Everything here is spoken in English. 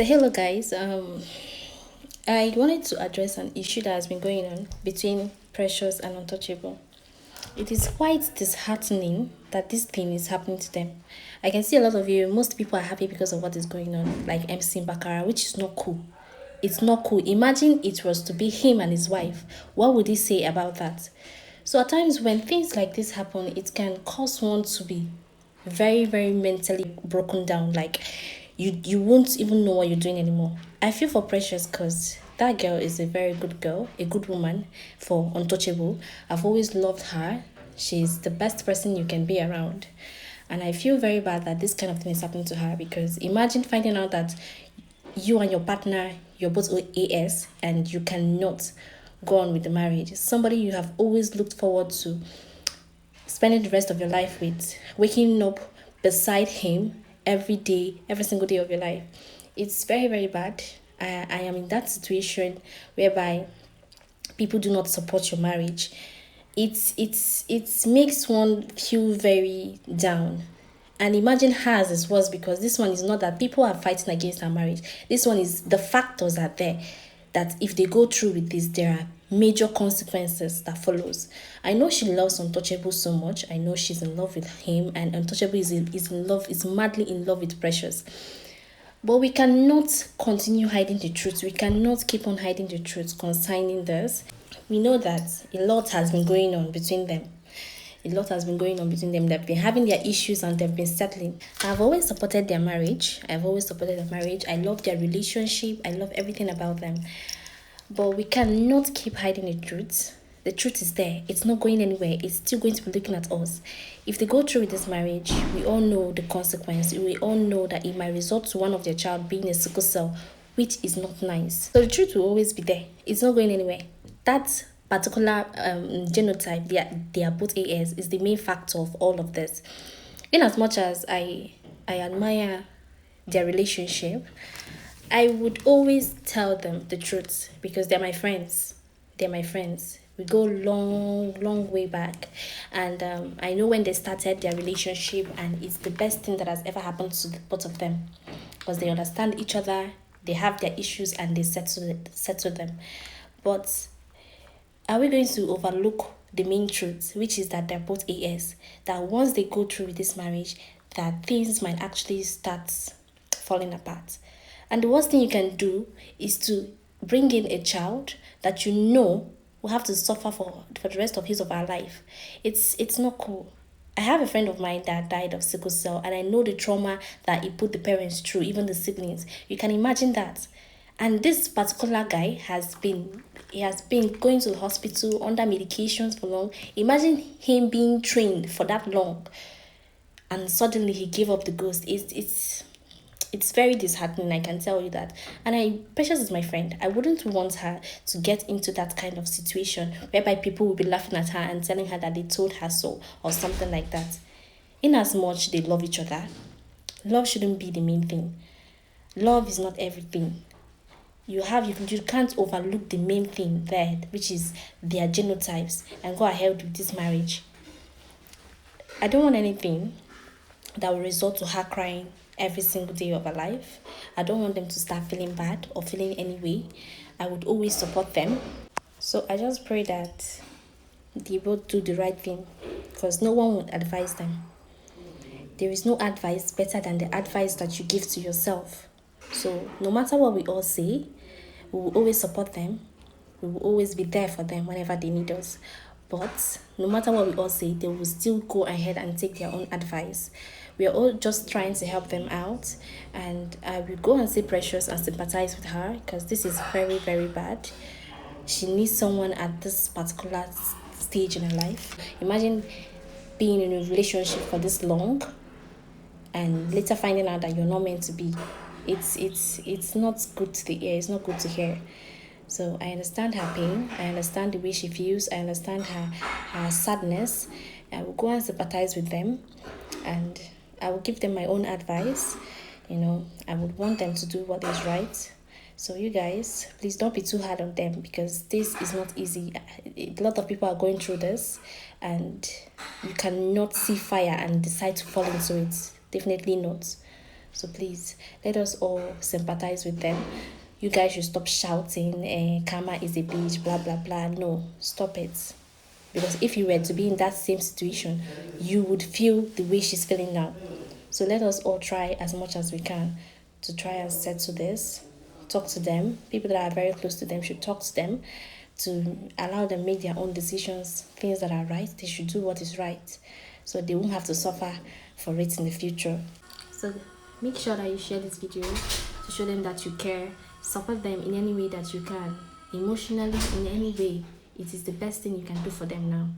Hello guys, I wanted to address an issue that has been going on between Precious and Untouchable. It is quite disheartening that this thing is happening to them. I can see a lot of you, most people are happy because of what is going on, like MC Bakara, which is not cool. It's not cool. Imagine it was to be him and his wife. What would he say about that? So at times when things like this happen, it can cause one to be very, very mentally broken down. Like you won't even know what you're doing anymore. I feel for Precious because that girl is a very good girl, a good woman for Untouchable. I've always loved her. She's the best person you can be around. And I feel very bad that this kind of thing is happening to her because imagine finding out that you and your partner, you're both AS and you cannot go on with the marriage. Somebody you have always looked forward to spending the rest of your life with, waking up beside him every day, every single day of your life. It's very, very bad. I am in that situation whereby people do not support your marriage. It makes one feel very down. And imagine hers is worse because this one is not that people are fighting against her marriage. This one is the factors are there that if they go through with this, there are major consequences that follows. I know she loves Untouchable so much. I know she's in love with him, and Untouchable is in love, is madly in love with Precious. But we cannot continue hiding the truth. We cannot keep on hiding the truth concerning this. We know that a lot has been going on between them. A lot has been going on between them. They've been having their issues and they've been settling. I've always supported their marriage. I've always supported their marriage. I love their relationship. I love everything about them. But we cannot keep hiding the truth. The truth is there. It's not going anywhere. It's still going to be looking at us. If they go through with this marriage, we all know the consequence. We all know that it might result to one of their child being a sickle cell, which is not nice. So the truth will always be there. It's not going anywhere. That particular genotype, they are both AS, is the main factor of all of this. In as much as I admire their relationship, I would always tell them the truth because they're my friends. They're my friends. We go long, long way back. And I know when they started their relationship, and it's the best thing that has ever happened to the both of them because they understand each other, they have their issues, and they settle them. But are we going to overlook the main truth, which is that they're both AS? That once they go through with this marriage, that things might actually start falling apart. And the worst thing you can do is to bring in a child that you know will have to suffer for the rest of his or her life. It's not cool. I have a friend of mine that died of sickle cell, and I know the trauma that it put the parents through, even the siblings. You can imagine that. And this particular guy has been going to the hospital under medications for long. Imagine him being trained for that long, and suddenly he gave up the ghost. It's very disheartening, I can tell you that. And Precious is my friend. I wouldn't want her to get into that kind of situation whereby people will be laughing at her and telling her that they told her so or something like that. In as much they love each other, love shouldn't be the main thing. Love is not everything. You can't overlook the main thing there, which is their genotypes, and go ahead with this marriage. I don't want anything that will result to her crying every single day of her life. I don't want them to start feeling bad or feeling any way. I would always support them. So I just pray that they both do the right thing because no one would advise them. There is no advice better than the advice that you give to yourself. So no matter what we all say, we will always support them. We will always be there for them whenever they need us. But no matter what we all say, they will still go ahead and take their own advice. We are all just trying to help them out. And I will go and say Precious and sympathize with her because this is very, very bad. She needs someone at this particular stage in her life. Imagine being in a relationship for this long and later finding out that you're not meant to be. It's not good to the ear. It's not good to hear. So I understand her pain. I understand the way she feels. I understand her sadness. I will go and sympathize with them, and I will give them my own advice. I would want them to do what is right. So you guys, please don't be too hard on them because this is not easy. A lot of people are going through this, and you cannot see fire and decide to fall into it. Definitely not. So please, let us all sympathize with them. You guys should stop shouting, karma is a bitch, blah blah blah. No, stop it. Because if you were to be in that same situation, you would feel the way she's feeling now. So let us all try as much as we can to try and settle this. Talk to them. People that are very close to them should talk to them to allow them make their own decisions, things that are right. They should do what is right, so they won't have to suffer for it in the future. So make sure that you share this video to show them that you care. Support them in any way that you can, emotionally, in any way. It is the best thing you can do for them now.